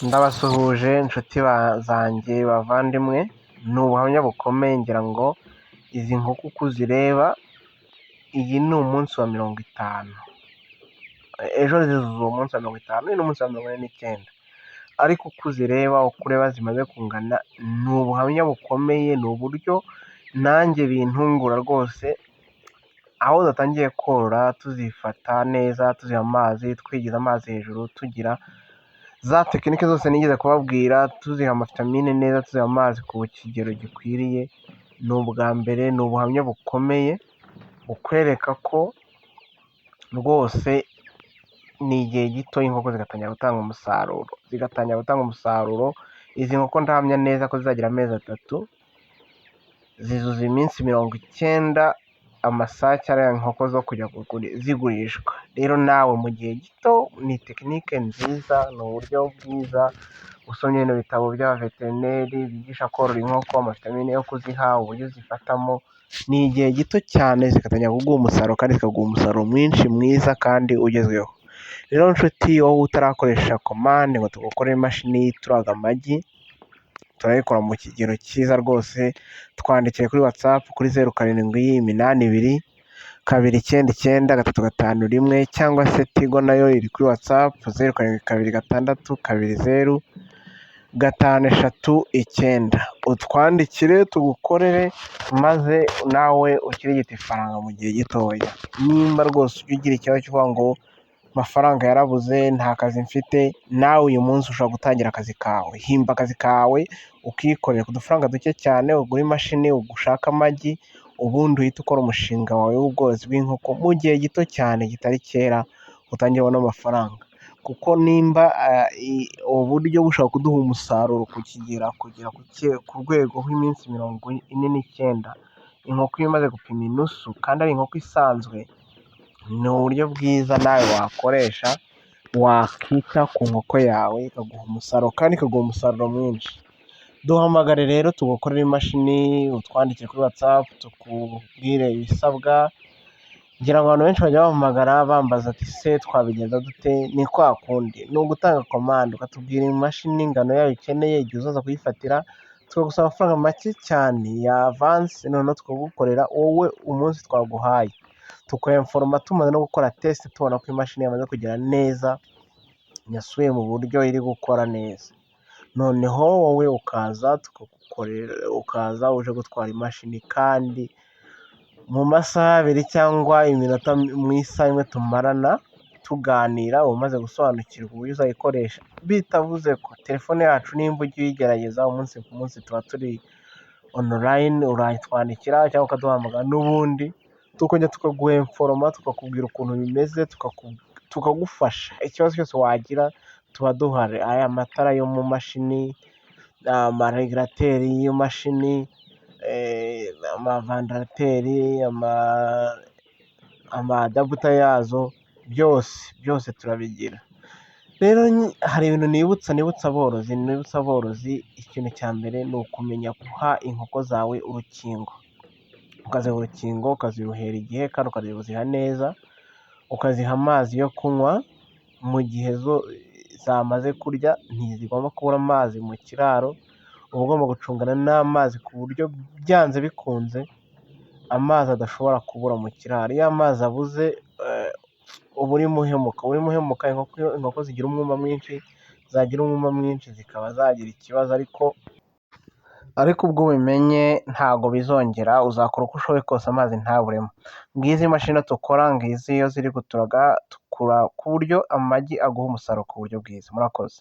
Ndabasuhuje inshuti zanjye bavandimwe, ni ubuhamya bukomeye ngira ngo izi nkoko uko uzireba, iyi ni umunsi wa 50, ejo zizuza uwo munsi wa 50, uyu ni umunsi wa 49, ariko uko uzireba uko ureba zimaze kungana, ni ubuhamya bukomeye, ni uburyo nanjye bintungura rwose, aho dutangiye korora tuzifata neza, tuziha amazi, twigiza amazi hejuru, tugira za tekinike zose nigeze kubabwira, tuziha amavitamine neza, tuziha amazi ku kigero gikwiriye. Ni ubwa mbere, ni ubuhamya bukomeye bukwereka ko rwose ni igihe gito inkoko zigatangira gutanga umusaruro. Izi nkoko ndahamya neza ko zizagira amezi 3, zizuza iminsi 90, amasake ariya nkoko zo kujya zigurishwa. Rero nawe mu gihe gito, ni tekinike nziza, ni uburyo bwiza, usomye bino bitabo by'abaveterineri bigisha korora inkoko, amavitamine yo kuziha, uburyo zifatamo, ni igihe gito cyane zigatangira kuguha umusaruro, kandi zikaguha umusaruro mwinshi mwiza kandi ugezweho. Rero nshuti, wowe utarakoresha komande ngo tugukorere imashini ituraga amagi, turayikora mu kigero cyiza rwose. Twandikire kuri WhatsApp kuri 0782999351, cyangwa se Tigo nayo iri kuri WhatsApp 0726205339. utwandikire tugukorere, maze nawe ukirigita ifaranga mu gihe gitoya. Nimba rwose ujya ugira ikibazo cyo kuvuga ngo amafaranga yarabuze, nta kazi mfite, nawe uyu munsi ushobora gutangira akazi kawe. Himba akazi kawe ukikorera ku dufaranga duke cyane, ugura imashini, ugushaka amagi, ubundi uhita ukora umushinga wawe w'ubworozi bw'inkoko mu gihe gito cyane kitari kera, utangiye ubona amafaranga. Kuko nimba uburyo bushobora kuduha umusaruro kugera ku rwego rw'iminsi 49, inkoko iyo imaze gupima inusu kandi ari inkoko isanzwe, ni uburyo bwiza nawe wakoresha, wakita ku nkoko yawe ikaguha umusaruro, kandi ikaguha umusaruro mwinshi. Duhamagare rero tugukorere imashini, utwandikire kuri WhatsApp tukubwire ibisabwa. Ngira ngo abantu benshi bajya bahamagara bambaza ati se twabigenza dute? Ni kwa kundi, ni ugutanga komande, ukatubwira imashini ingano yayo ukeneye, igihe uzaza kuyifatira, tukagusaba amafaranga make cyane ya avansi, noneho tukagukorera wowe umunsi twaguhaye, tukayaforoma tumaze no gukora test, tubona ko imashini yamaze kugera neza, yasubiye mu buryo iri gukora neza. Noneho wowe ukaza tukagukorera, ukaza uje gutwara imashini, kandi mu masaha 2 cyangwa iminota mu isaha imwe tumarana tuganira, umaze gusobanukirwa uburyo uzayikoresha. Bitavuze ko telefone yacu nimba ujya uyigerageza umunsi ku munsi, tuba turi online, urayitwandikira cyangwa ukaduhamagara, n'ubundi tukongera tukaguha informa, tukakubwira ukuntu bimeze, tukagufasha. Ikibazo cyose wagira tuba duhari. Aya matara yo mu mashini, amaregulateri y'iyo mashini, amavandarateri, amadabuta yazo, byose turabigira. Rero hari ibintu nibutsa aborozi, ikintu cya mbere ni ukumenya guha inkoko zawe urukingo. Ukaziha urukingo, ukaziruhera igihe, kandi ukaziha neza, ukaziha amazi yo kunywa. Mu gihe zamaze kurya, ntizigomba kubura amazi mu kiraro, uba ugomba gucungana n'amazi ku buryo byanze bikunze amazi adashobora kubura mu kiraro. Iyo amazi abuze, uba urimo uhemuka. Inkoko zigira umwuma mwinshi, zikaba zagira ikibazo, ariko ubwo ubimenye ntabwo bizongera, uzakora uko ushoboye kose amazi ntaburemo. Ngizi imashini dukora, ngizi iyo ziri guturaga, ku buryo amagi aguha umusaruro ku buryo bwiza. Murakoze.